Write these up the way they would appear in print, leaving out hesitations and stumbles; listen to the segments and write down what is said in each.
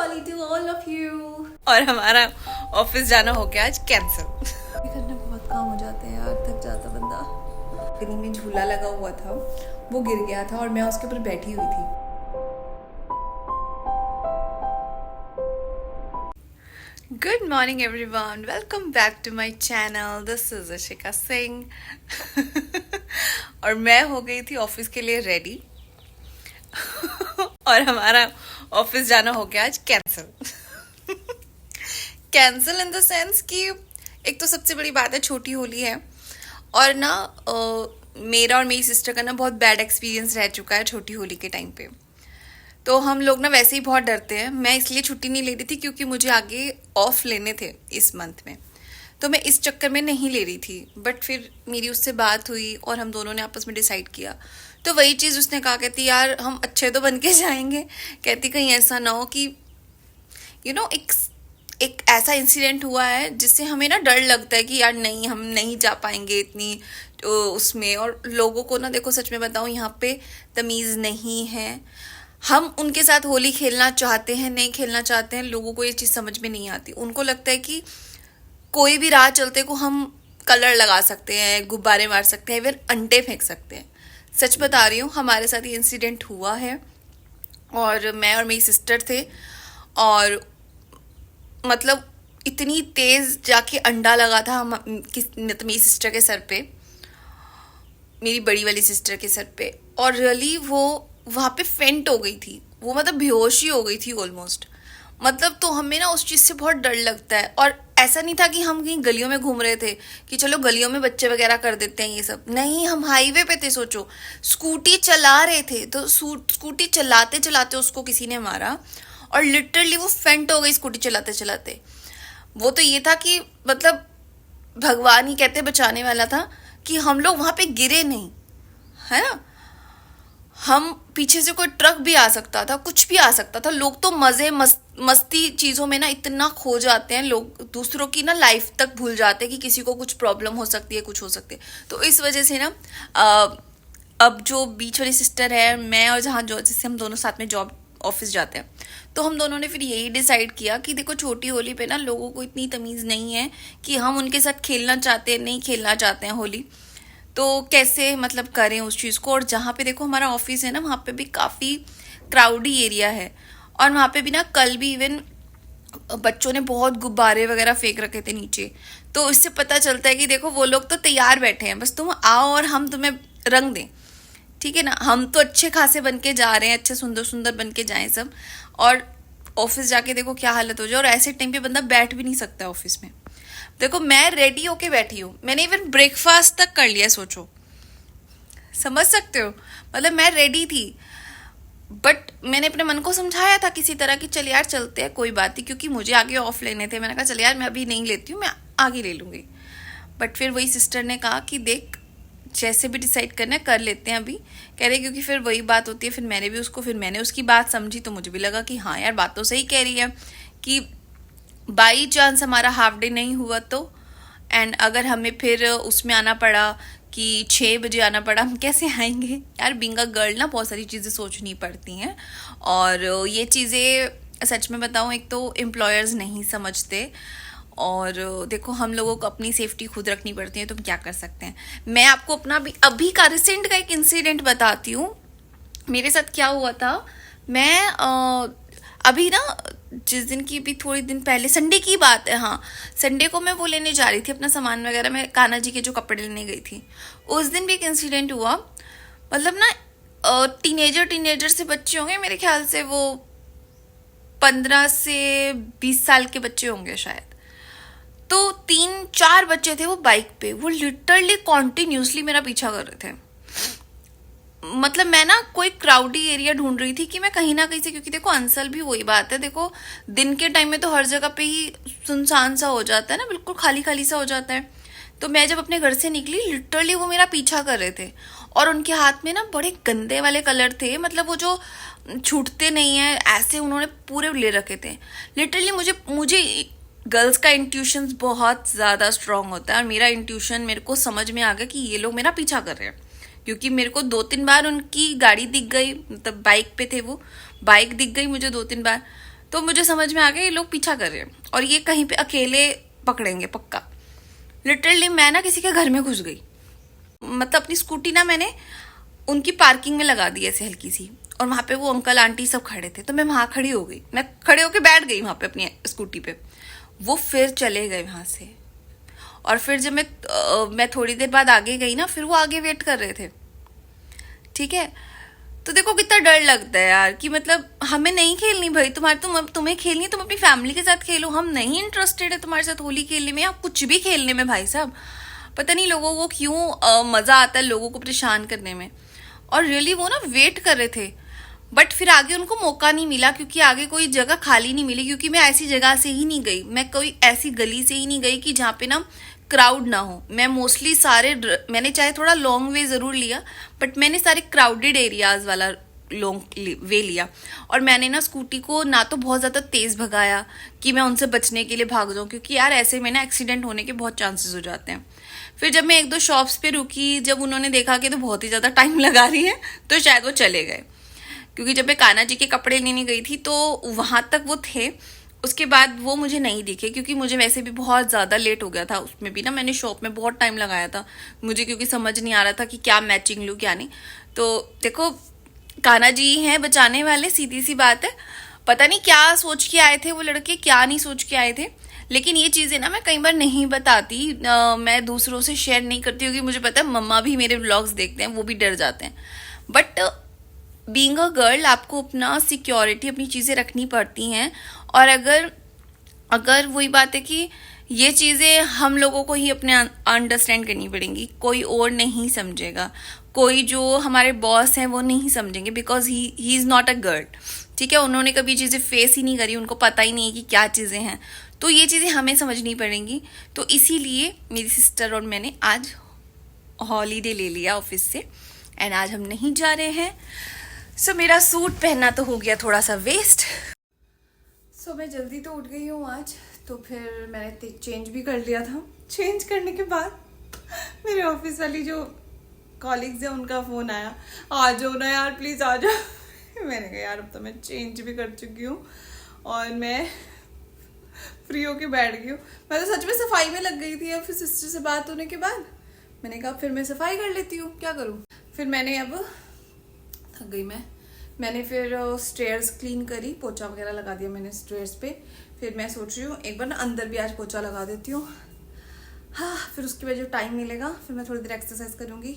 Diwali to all of you. और हमारा office जाना हो गया आज कैंसिल। करने बहुत काम हो जाते हैं यार, थक जाता बंदा। कहीं में झूला लगा हुआ था, वो गिर गया था और मैं उसके ऊपर बैठी हुई थी। Good morning everyone, welcome back to my channel. This is Ashika Singh. और मैं हो गई थी ऑफिस के लिए रेडी। और हमारा ऑफिस जाना हो गया आज cancel. Cancel in the sense कि एक तो सबसे बड़ी बात है छोटी होली है, और ना मेरा और मेरी सिस्टर का ना बहुत बैड एक्सपीरियंस रह चुका है छोटी होली के टाइम पे। तो हम लोग ना वैसे ही बहुत डरते हैं। मैं इसलिए छुट्टी नहीं ले रही थी क्योंकि मुझे आगे ऑफ लेने थे इस मंथ में, तो मैं इस चक्कर में नहीं ले रही थी। बट फिर मेरी उससे बात हुई और हम दोनों ने आपस में डिसाइड किया। तो वही चीज़ उसने कहा, कहती यार हम अच्छे तो बन के जाएंगे, कहती कहीं ऐसा ना हो कि एक ऐसा इंसिडेंट हुआ है जिससे हमें ना डर लगता है कि यार नहीं, हम नहीं जा पाएंगे इतनी उसमें। और लोगों को ना देखो, सच में बताऊं, यहाँ पे तमीज़ नहीं है। हम उनके साथ होली खेलना चाहते हैं, नहीं खेलना चाहते हैं, लोगों को ये चीज़ समझ में नहीं आती। उनको लगता है कि कोई भी राह चलते को हम कलर लगा सकते हैं, गुब्बारे मार सकते हैं, फिर अंडे फेंक सकते हैं। सच बता रही हूँ, हमारे साथ ये इंसिडेंट हुआ है। और मैं और मेरी सिस्टर थे, और मतलब इतनी तेज जाके अंडा लगा था मेरी सिस्टर के सर पे, मेरी बड़ी वाली सिस्टर के सर पे। और रियली वो वहाँ पे फेंट हो गई थी, वो मतलब बेहोश ही हो गई थी ऑलमोस्ट। मतलब तो हमें ना उस चीज़ से बहुत डर लगता है। और ऐसा नहीं था कि हम कहीं गलियों में घूम रहे थे कि चलो गलियों में बच्चे वगैरह कर देते हैं ये सब, नहीं, हम हाईवे पे थे। सोचो, स्कूटी चला रहे थे, तो स्कूटी चलाते चलाते उसको किसी ने मारा और लिटरली वो फेंट हो गई स्कूटी चलाते चलाते। वो तो ये था कि मतलब भगवान ही कहते बचाने वाला था कि हम लोग वहां पे गिरे नहीं, है ना। हम पीछे से कोई ट्रक भी आ सकता था, कुछ भी आ सकता था। लोग तो मजे मस्ती चीजों में ना इतना खो जाते हैं, लोग दूसरों की ना लाइफ तक भूल जाते हैं कि किसी को कुछ प्रॉब्लम हो सकती है, कुछ हो सकती है। तो इस वजह से ना अब जो बीच वाली सिस्टर है, मैं और जहाँ जो जिससे हम दोनों साथ में जॉब ऑफिस जाते हैं, तो हम दोनों ने फिर यही डिसाइड किया कि देखो छोटी होली पे ना लोगों को इतनी तमीज़ नहीं है कि हम उनके साथ खेलना चाहते हैं, नहीं खेलना चाहते हैं होली, तो कैसे मतलब करें उस चीज़ को। और जहाँ पे देखो हमारा ऑफिस है ना, वहाँ पे भी काफ़ी क्राउडी एरिया है, और वहाँ पे भी ना कल भी इवन बच्चों ने बहुत गुब्बारे वगैरह फेंक रखे थे नीचे। तो इससे पता चलता है कि देखो वो लोग तो तैयार बैठे हैं, बस तुम आओ और हम तुम्हें रंग दें, ठीक है ना। हम तो अच्छे खासे बन के जा रहे हैं, अच्छे सुंदर सुंदर बन के जाएं सब, और ऑफिस जाके देखो क्या हालत हो जाए। और ऐसे टाइम पे बंदा बैठ भी नहीं सकता ऑफिस में। देखो मैं रेडी होके बैठी हूँ, मैंने इवन ब्रेकफास्ट तक कर लिया, सोचो, समझ सकते हो। मतलब मैं रेडी थी, बट मैंने अपने मन को समझाया था किसी तरह कि चल यार चलते हैं, कोई बात नहीं, क्योंकि मुझे आगे ऑफ लेने थे। मैंने कहा चल यार मैं अभी नहीं लेती हूँ, मैं आगे ले लूँगी। बट फिर वही सिस्टर ने कहा कि देख जैसे भी डिसाइड करना है कर लेते हैं अभी, कह रहे, क्योंकि फिर वही बात होती है। फिर मैंने उसकी बात समझी, तो मुझे भी लगा कि हाँ यार बात तो सही कह रही है कि बाई चांस हमारा हाफ डे नहीं हुआ तो, एंड अगर हमें फिर उसमें आना पड़ा कि 6 बजे आना पड़ा, हम कैसे आएंगे यार। बीइंग अ गर्ल ना बहुत सारी चीज़ें सोचनी पड़ती हैं, और ये चीज़ें सच में बताऊँ, एक तो एम्प्लॉयर्स नहीं समझते, और देखो हम लोगों को अपनी सेफ्टी खुद रखनी पड़ती है, तो हम क्या कर सकते हैं। मैं आपको अपना भी अभी का रिसेंट का एक इंसिडेंट बताती हूँ, मेरे साथ क्या हुआ था। मैं अभी ना जिस दिन की भी थोड़ी दिन पहले, संडे की बात है, हाँ संडे को मैं वो लेने जा रही थी अपना सामान वगैरह, मैं कान्हा जी के जो कपड़े लेने गई थी। उस दिन भी एक इंसिडेंट हुआ। मतलब ना टीनेजर से बच्चे होंगे, मेरे ख्याल से वो 15 से 20 साल के बच्चे होंगे शायद। तो 3-4 बच्चे थे वो बाइक पे, वो लिटरली कॉन्टिन्यूसली मेरा पीछा कर रहे थे। मतलब मैं ना कोई क्राउडी एरिया ढूंढ रही थी कि मैं कहीं ना कहीं से, क्योंकि देखो अंसल भी वही बात है, देखो दिन के टाइम में तो हर जगह पे ही सुनसान सा हो जाता है ना, बिल्कुल खाली खाली सा हो जाता है। तो मैं जब अपने घर से निकली, लिटरली वो मेरा पीछा कर रहे थे, और उनके हाथ में ना बड़े गंदे वाले कलर थे, मतलब वो जो छूटते नहीं है ऐसे उन्होंने पूरे ले रखे थे। लिटरली मुझे गर्ल्स का इंट्यूशन बहुत ज़्यादा स्ट्रांग होता है, और मेरा इंट्यूशन मेरे को समझ में आ गया कि ये लोग मेरा पीछा कर रहे हैं, क्योंकि मेरे को 2-3 बार उनकी गाड़ी दिख गई, मतलब बाइक पे थे वो, बाइक दिख गई मुझे 2-3 बार। तो मुझे समझ में आ गया ये लोग पीछा कर रहे हैं और ये कहीं पे अकेले पकड़ेंगे पक्का। लिटरली मैं ना किसी के घर में घुस गई, मतलब अपनी स्कूटी ना मैंने उनकी पार्किंग में लगा दी ऐसे हल्की सी, और वहां पे वो अंकल आंटी सब खड़े थे, तो मैं वहां खड़ी हो गई, मैं खड़े होके बैठ गई वहां पे अपनी स्कूटी पे। वो फिर चले गए वहां से, और फिर जब मैं थोड़ी देर बाद आगे गई ना, फिर वो आगे वेट कर रहे थे। ठीक है, तो देखो कितना डर लगता है यार कि मतलब हमें नहीं खेलनी भाई, तुम्हें खेलनी है तुम अपनी फैमिली के साथ खेलो, हम नहीं इंटरेस्टेड है तुम्हारे साथ होली खेलने में या कुछ भी खेलने में भाई साहब। पता नहीं लोगों को क्यों मजा आता है लोगों को परेशान करने में। और रियली वो ना वेट कर रहे थे, बट फिर आगे उनको मौका नहीं मिला क्योंकि आगे कोई जगह खाली नहीं मिली, क्योंकि मैं ऐसी जगह से ही नहीं गई, मैं कोई ऐसी गली से ही नहीं गई कि जहाँ पे ना क्राउड ना हो। मैं मोस्टली मैंने चाहे थोड़ा लॉन्ग वे जरूर लिया, बट मैंने सारे क्राउडेड एरियाज वाला लॉन्ग वे लिया। और मैंने ना स्कूटी को ना तो बहुत ज़्यादा तेज़ भगाया कि मैं उनसे बचने के लिए भाग जाऊँ, क्योंकि यार ऐसे में ना एक्सीडेंट होने के बहुत चांसेस हो जाते हैं। फिर जब मैं एक दो शॉप्स पे रुकी, जब उन्होंने देखा कि तो बहुत ही ज़्यादा टाइम लगा रही है, तो शायद वो चले गए। क्योंकि जब मैं कान्हा जी के कपड़े लेने गई थी तो वहां तक वो थे, उसके बाद वो मुझे नहीं दिखे, क्योंकि मुझे वैसे भी बहुत ज़्यादा लेट हो गया था। उसमें भी ना मैंने शॉप में बहुत टाइम लगाया था मुझे, क्योंकि समझ नहीं आ रहा था कि क्या मैचिंग लूँ क्या नहीं। तो देखो कान्हा जी हैं बचाने वाले, सीधी सी बात है। पता नहीं क्या सोच के आए थे वो लड़के, क्या नहीं सोच के आए थे। लेकिन ये चीज़ें ना मैं कई बार नहीं बताती, मैं दूसरों से शेयर नहीं करती, क्योंकि मुझे पता है मम्मा भी मेरे व्लॉग्स देखते हैं, वो भी डर जाते हैं। बट बीइंग अ गर्ल आपको अपना सिक्योरिटी, अपनी चीज़ें रखनी पड़ती हैं। और अगर वही बात है कि ये चीज़ें हम लोगों को ही अपने अंडरस्टैंड करनी पड़ेंगी, कोई और नहीं समझेगा, कोई जो हमारे बॉस हैं वो नहीं समझेंगे, because he is not a girl. ठीक है, उन्होंने कभी चीज़ें फेस ही नहीं करी, उनको पता ही नहीं है कि क्या चीज़ें हैं, तो ये चीज़ें हमें समझनी पड़ेंगी। तो इसीलिए मेरी सिस्टर और मैंने आज हॉलीडे ले लिया ऑफिस से, एंड आज हम नहीं जा रहे हैं। सो मेरा सूट पहनना तो हो गया थोड़ा सा वेस्ट। सो मैं जल्दी तो उठ गई हूँ आज, तो फिर मैंने चेंज भी कर लिया था। चेंज करने के बाद मेरे ऑफिस वाली जो कॉलीग्स है उनका फ़ोन आया, आ जाओ ना यार प्लीज़ आ जाओ। मैंने कहा यार अब तो मैं चेंज भी कर चुकी हूँ और मैं फ्री होके बैठ गई हूँ। मैं तो सच में सफाई में लग गई थी, अब फिर सिस्टर से बात होने के बाद मैंने कहा फिर मैं सफाई कर लेती हूँ, क्या करूँ। फिर मैंने अब थक गई मैंने फिर स्टेयर्स क्लीन करी, पोछा वगैरह लगा दिया मैंने स्टेयर्स पे। फिर मैं सोच रही हूँ एक बार ना अंदर भी आज पोछा लगा देती हूँ। हाँ, फिर उसके बाद जो टाइम मिलेगा फिर मैं थोड़ी देर एक्सरसाइज करूँगी,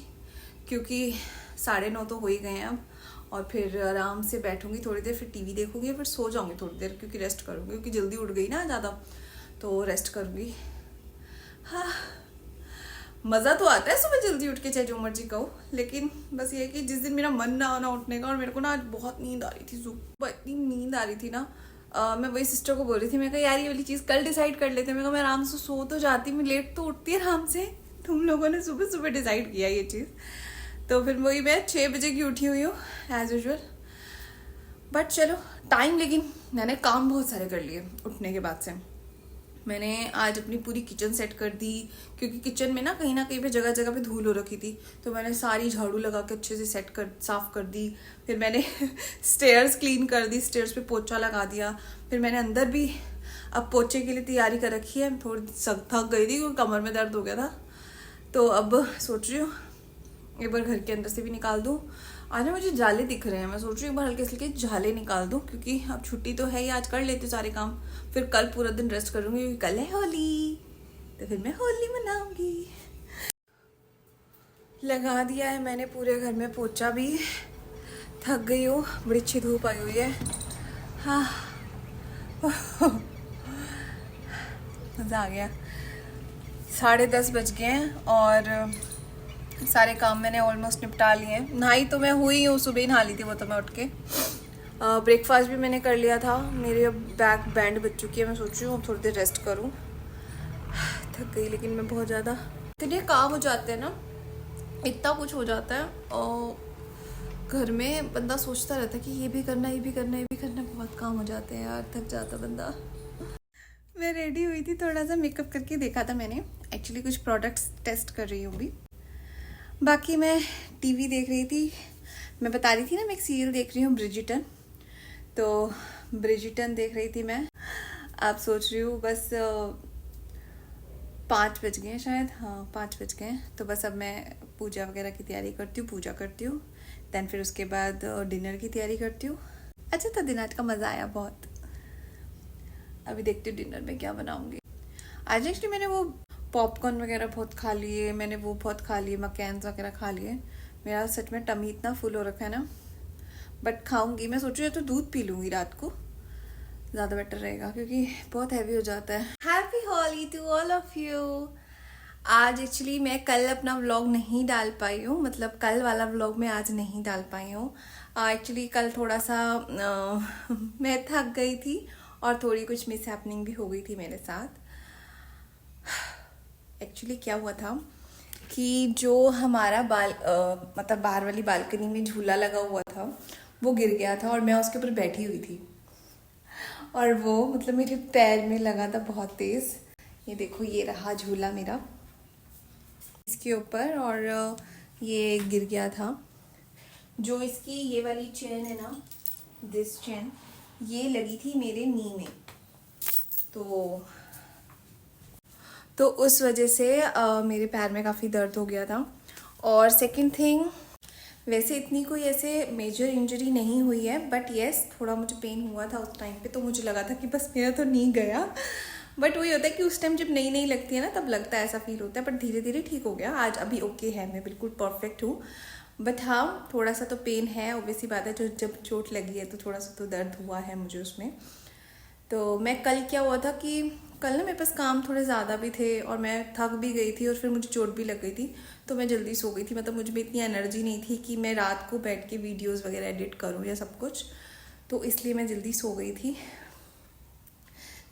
क्योंकि 9:30 तो हो ही गए हैं अब। और फिर आराम से बैठूंगी थोड़ी देर, फिर टीवी देखूंगी, फिर सो जाऊंगी थोड़ी देर, क्योंकि रेस्ट करूँगी, क्योंकि जल्दी उठ गई ना ज़्यादा, तो रेस्ट करूँगी। हाँ, मज़ा तो आता है सुबह जल्दी उठ के, चाहे जो मर्जी कहो, लेकिन बस ये कि जिस दिन मेरा मन ना हो ना उठने का, और मेरे को ना आज बहुत नींद आ रही थी, सुबह इतनी नींद आ रही थी ना, मैं वही सिस्टर को बोल रही थी, मैं कहा यार ये वाली चीज़ कल डिसाइड कर लेते हैं। मैं कहा मैं आराम से सो तो जाती, मैं लेट तो उठती आराम से, तुम लोगों ने सुबह सुबह डिसाइड किया ये चीज़। तो फिर वही मैं 6 बजे की उठी हुई हूँ एज यूजल। बट चलो टाइम, लेकिन मैंने काम बहुत सारे कर लिए उठने के बाद से। मैंने आज अपनी पूरी किचन सेट कर दी, क्योंकि किचन में ना कहीं पे जगह जगह पे धूल हो रखी थी, तो मैंने सारी झाड़ू लगा के अच्छे से साफ कर दी। फिर मैंने स्टेयर्स क्लीन कर दी, स्टेयर्स पे पोछा लगा दिया। फिर मैंने अंदर भी अब पोछे के लिए तैयारी कर रखी है। थोड़ी थक गई थी क्योंकि कमर में दर्द हो गया था, तो अब सोच रही हूँ एक बार घर के अंदर से भी निकाल दूँ। आज ना मुझे जाले दिख रहे हैं, मैं सोच रही हूँ एक बार हल्के हल्के जाले निकाल दूँ, क्योंकि अब छुट्टी तो है ही, आज कर लेती हूँ सारे काम, फिर कल पूरा दिन रेस्ट करूँगी, क्योंकि कल है होली, तो फिर मैं होली मनाऊंगी। लगा दिया है मैंने पूरे घर में पोछा भी, थक गई हूँ, बड़ी अच्छी धूप आई हुई है। हाँ मज़ा आ गया। 10:30 बज गए हैं और सारे काम मैंने ऑलमोस्ट निपटा लिए हैं। नहाई तो मैं हुई हूँ, सुबह ही नहा ली थी वो तो मैं उठ के। ब्रेकफास्ट भी मैंने कर लिया था। मेरी अब बैक बैंड बज चुकी है, मैं सोच रही हूँ थोड़ी देर रेस्ट करूँ। थक गई लेकिन मैं बहुत ज़्यादा, इतने काम हो जाते हैं ना, इतना कुछ हो जाता है, और घर में बंदा सोचता रहता है कि ये भी करना, ये भी करना, ये भी करना, बहुत काम हो जाते हैं यार, थक जाता बंदा। मैं रेडी हुई थी, थोड़ा सा मेकअप करके देखा था मैंने, एक्चुअली कुछ प्रोडक्ट्स टेस्ट कर रही हूँ अभी। बाकी मैं टीवी देख रही थी, मैं बता रही थी ना मैं एक सीरियल देख रही हूँ ब्रिजिटन, तो ब्रिजिटन देख रही थी मैं। आप सोच रही हूँ बस 5 बज गए हैं शायद, हाँ 5 बज गए हैं। तो बस अब मैं पूजा वगैरह की तैयारी करती हूँ, पूजा करती हूँ, दैन फिर उसके बाद डिनर की तैयारी करती हूँ। अच्छा था दिन आज का, मज़ा आया बहुत। अभी देखती हूँ डिनर में क्या बनाऊँगी। आज एक्चुअली मैंने वो पॉपकॉर्न वगैरह बहुत खा लिए, मैंने वो बहुत खा लिए, मकैन्स वगैरह खा लिए। मेरा सच में टमी इतना फुल हो रखा है ना, बट खाऊंगी। मैं सोच रही हूँ तो दूध पी लूँगी रात को, ज़्यादा बेटर रहेगा क्योंकि बहुत हैवी हो जाता है। Happy Holi to all of you. आज एक्चुअली मैं कल अपना व्लॉग नहीं डाल पाई हूँ, मतलब कल वाला व्लॉग मैं आज नहीं डाल पाई हूँ। एक्चुअली कल थोड़ा सा मैं थक गई थी और थोड़ी कुछ मिस हैपनिंग भी हो गई थी मेरे साथ। एक्चुअली क्या हुआ था कि जो हमारा मतलब बाहर वाली बालकनी में झूला लगा हुआ था वो गिर गया था और मैं उसके ऊपर बैठी हुई थी और वो मतलब मेरे पैर में लगा था बहुत तेज। ये देखो, ये रहा झूला मेरा इसके ऊपर, और ये गिर गया था। जो इसकी ये वाली चेन है ना, दिस चेन, ये लगी थी मेरे नी में, तो उस वजह से मेरे पैर में काफ़ी दर्द हो गया था। और सेकंड थिंग, वैसे इतनी कोई ऐसे मेजर इंजरी नहीं हुई है, बट येस थोड़ा मुझे पेन हुआ था उस टाइम पे। तो मुझे लगा था कि बस मेरा तो नहीं गया, बट वही होता है कि उस टाइम जब नई नई लगती है ना तब लगता है, ऐसा फील होता है। बट धीरे धीरे ठीक हो गया, आज अभी ओके है, मैं बिल्कुल परफेक्ट हूँ। बट हाँ, थोड़ा सा तो पेन है, ऑब्वियसली बात है, जो जब चोट लगी है तो थोड़ा सा तो दर्द हुआ है मुझे उसमें। तो मैं कल क्या हुआ था कि कल ना मेरे पास काम थोड़े ज़्यादा भी थे और मैं थक भी गई थी और फिर मुझे चोट भी लग गई थी, तो मैं जल्दी सो गई थी। मतलब मुझे में इतनी एनर्जी नहीं थी कि मैं रात को बैठ के वीडियोस वगैरह एडिट करूँ या सब कुछ, तो इसलिए मैं जल्दी सो गई थी।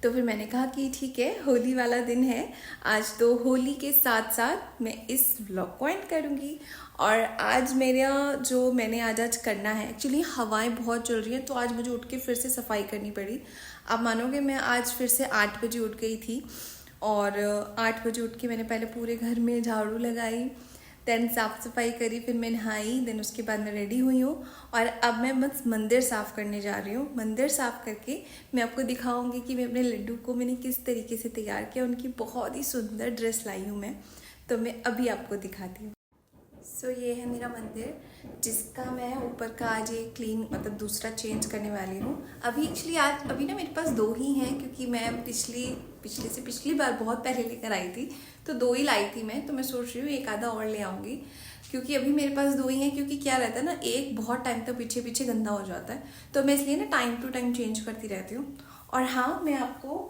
तो फिर मैंने कहा कि ठीक है, होली वाला दिन है आज, तो होली के साथ साथ मैं इस व्लॉग को एंड करूँगी। और आज मैंने आज करना है, एक्चुअली हवाएं बहुत चल रही हैं, तो आज मुझे उठ के फिर से सफाई करनी पड़ी। आप मानोगे, मैं आज फिर से 8 बजे उठ गई थी और 8 बजे उठ के मैंने पहले पूरे घर में झाड़ू लगाई, देन साफ़ सफाई करी, फिर मैं नहाई, देन उसके बाद मैं रेडी हुई हूँ और अब मैं बस मंदिर साफ़ करने जा रही हूँ। मंदिर साफ़ करके मैं आपको दिखाऊंगी कि मैं अपने लड्डू को मैंने किस तरीके से तैयार किया। उनकी बहुत ही सुंदर ड्रेस लाई हूँ मैं, तो मैं अभी आपको दिखाती हूँ। सो ये है मेरा मंदिर, जिसका मैं ऊपर का आज ये क्लीन मतलब दूसरा चेंज करने वाली हूँ। अभी ना मेरे पास 2 ही हैं, क्योंकि मैं पिछली बार बहुत पहले लेकर आई थी, तो 2 ही लाई थी मैं। तो मैं सोच रही हूँ एक आधा और ले आऊँगी, क्योंकि अभी मेरे पास 2 ही हैं। क्योंकि क्या रहता है ना, एक बहुत टाइम तक पीछे गंदा हो जाता है, तो मैं इसलिए ना टाइम टू टाइम चेंज करती रहती हूँ। और हाँ, मैं आपको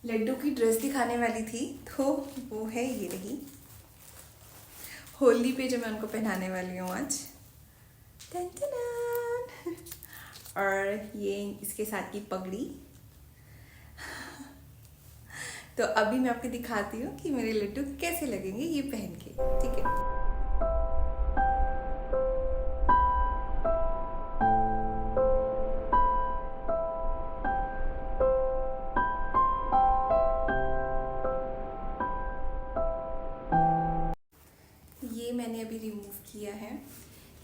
लड्डू की ड्रेस दिखाने वाली थी, तो वो है ये रही, होली पे जो मैं उनको पहनाने वाली हूँ आज। टन टन। और ये इसके साथ की पगड़ी। तो अभी मैं आपको दिखाती हूँ कि मेरे लड्डू कैसे लगेंगे ये पहन के, ठीक है। ये मैंने अभी रिमूव किया है,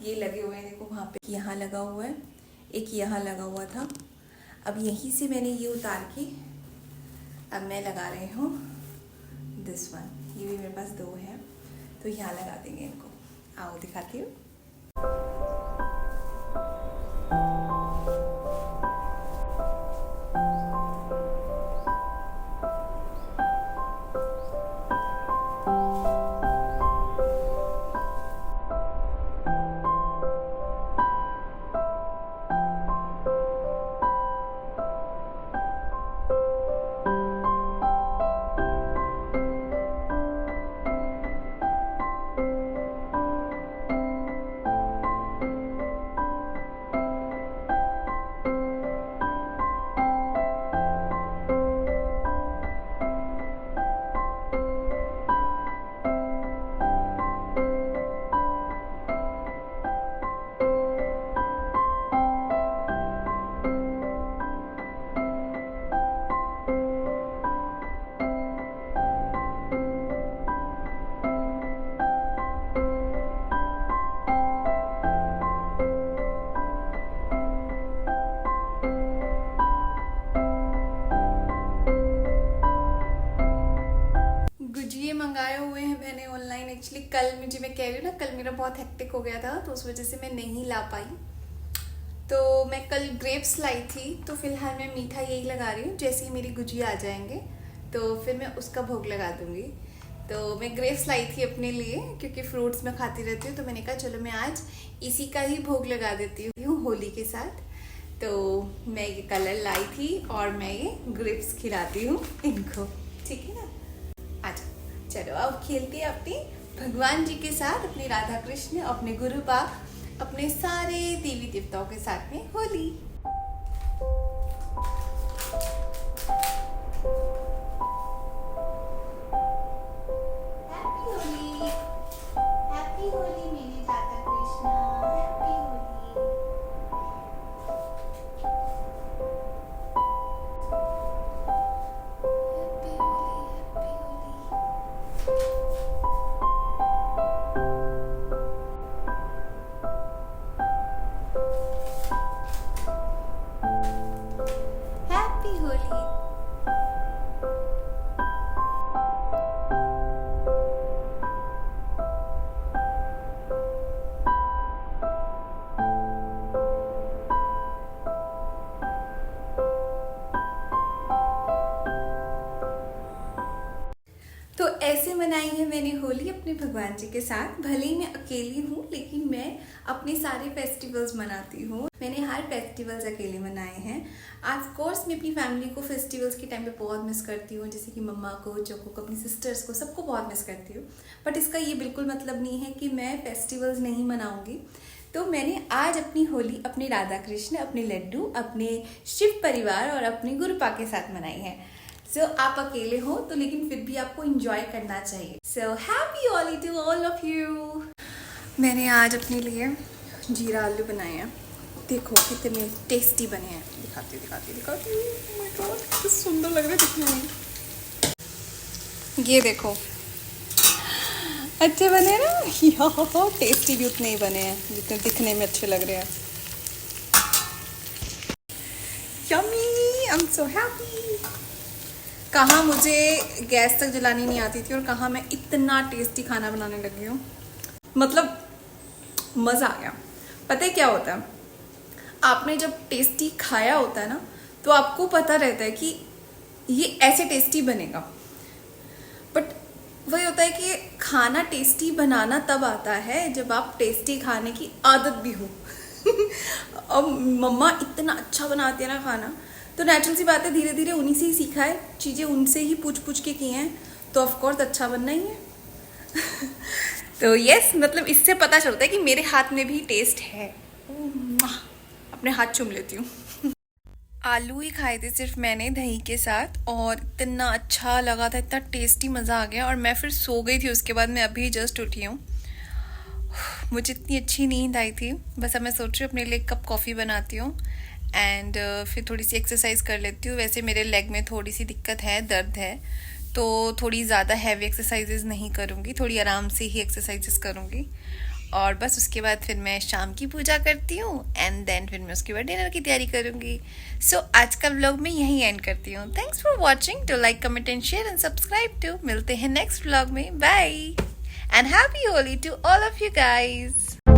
ये लगे हुए हैं, देखो वहाँ पे यहाँ लगा हुआ है, एक यहाँ लगा हुआ था। अब यहीं से मैंने ये उतार के अब मैं लगा रही हूँ दिस वन। ये भी मेरे पास 2 है, तो यहाँ लगा देंगे इनको। आओ दिखाती हूँ। एक्चुअली कल मुझे, मैं कह रही हूँ ना, कल मेरा बहुत हेक्टिक हो गया था तो उस वजह से मैं नहीं ला पाई। तो मैं कल ग्रेप्स लाई थी, तो फिलहाल मैं मीठा यही लगा रही हूँ। जैसे ही मेरी गुजिया आ जाएंगे तो फिर मैं उसका भोग लगा दूंगी। तो मैं ग्रेप्स लाई थी अपने लिए, क्योंकि फ्रूट्स मैं खाती रहती हूँ, तो मैंने कहा चलो मैं आज इसी का ही भोग लगा देती हूँ होली के साथ। तो मैं ये कलर लाई थी और मैं ये ग्रेप्स खिलाती हूँ इनको, ठीक है ना। अच्छा चलो अब खेलते हैं अपने भगवान जी के साथ, अपने राधा कृष्ण, अपने गुरु पाक, अपने सारे देवी देवताओं के साथ में होली। हैप्पी होली, हैप्पी होली मेरे Radha Krishna, happy Holi. Happy Holi, happy Holi, happy Holi. तो ऐसे मनाई है मैंने होली अपने भगवान जी के साथ। भले ही मैं अकेली हूँ, लेकिन मैं अपने सारे फेस्टिवल्स मनाती हूँ। मैंने हर फेस्टिवल्स अकेले मनाए हैं। ऑफ कोर्स मैं अपनी फैमिली को फेस्टिवल्स के टाइम पे बहुत मिस करती हूँ, जैसे कि मम्मा को, चोको को, अपनी सिस्टर्स को, सबको बहुत मिस करती हूँ। बट इसका ये बिल्कुल मतलब नहीं है कि मैं फेस्टिवल्स नहीं मनाऊंगी। तो मैंने आज अपनी होली अपने राधा कृष्ण, अपने लड्डू, अपने शिव परिवार और अपने गुरुपा के साथ मनाई है। सो आप अकेले हो तो, लेकिन फिर भी आपको इंजॉय करना चाहिए। So happy Holi to all of you. मैंने आज अपने लिए जीरा आलू बनाए हैं। देखो कितने टेस्टी बने हैं। दिखाती दिखाती। ओह माय गॉड, कितना सुंदर लग रहा है दिखने में। ये देखो, अच्छे बने ना। या टेस्टी भी उतने ही बने हैं जितने दिखने में अच्छे लग रहे हैं। Yummy, I am so happy. कहाँ मुझे गैस तक जलानी नहीं आती थी और कहाँ मैं इतना टेस्टी खाना बनाने लगी हूँ। मतलब मज़ा आ गया। पता है क्या होता है, आपने जब टेस्टी खाया होता है ना, तो आपको पता रहता है कि ये ऐसे टेस्टी बनेगा। बट वही होता है कि खाना टेस्टी बनाना तब आता है जब आप टेस्टी खाने की आदत भी हो। अब मम्मा इतना अच्छा बनाती है ना खाना, तो नेचुरल सी बात है, धीरे धीरे उन्हीं से ही सीखा है, चीज़ें उनसे ही पूछ पूछ के की हैं, तो ऑफकोर्स अच्छा बनना ही है। तो यस, मतलब इससे पता चलता है कि मेरे हाथ में भी टेस्ट है। अपने हाथ चूम लेती हूँ। आलू ही खाए थे सिर्फ मैंने दही के साथ, और इतना अच्छा लगा था, इतना टेस्टी मज़ा आ गया। और मैं फिर सो गई थी उसके बाद, मैं अभी जस्ट उठी हूँ। मुझे इतनी अच्छी नींद आई थी। बस अब मैं सोच रही हूँ अपने लिए एक कप कॉफ़ी बनाती हूँ एंड फिर थोड़ी सी एक्सरसाइज कर लेती हूँ। वैसे मेरे लेग में थोड़ी सी दिक्कत है, दर्द है, तो थोड़ी ज़्यादा हैवी एक्सरसाइजेज नहीं करूँगी, थोड़ी आराम से ही एक्सरसाइजेस करूँगी। और बस उसके बाद फिर मैं शाम की पूजा करती हूँ एंड देन फिर मैं उसके बाद डिनर की तैयारी करूँगी। सो आज का व्लॉग मैं यहीं एंड करती हूँ। Thanks for watching. To like, comment and share and subscribe to. मिलते हैं नेक्स्ट व्लॉग में। Bye and happy Holi to all of you guys.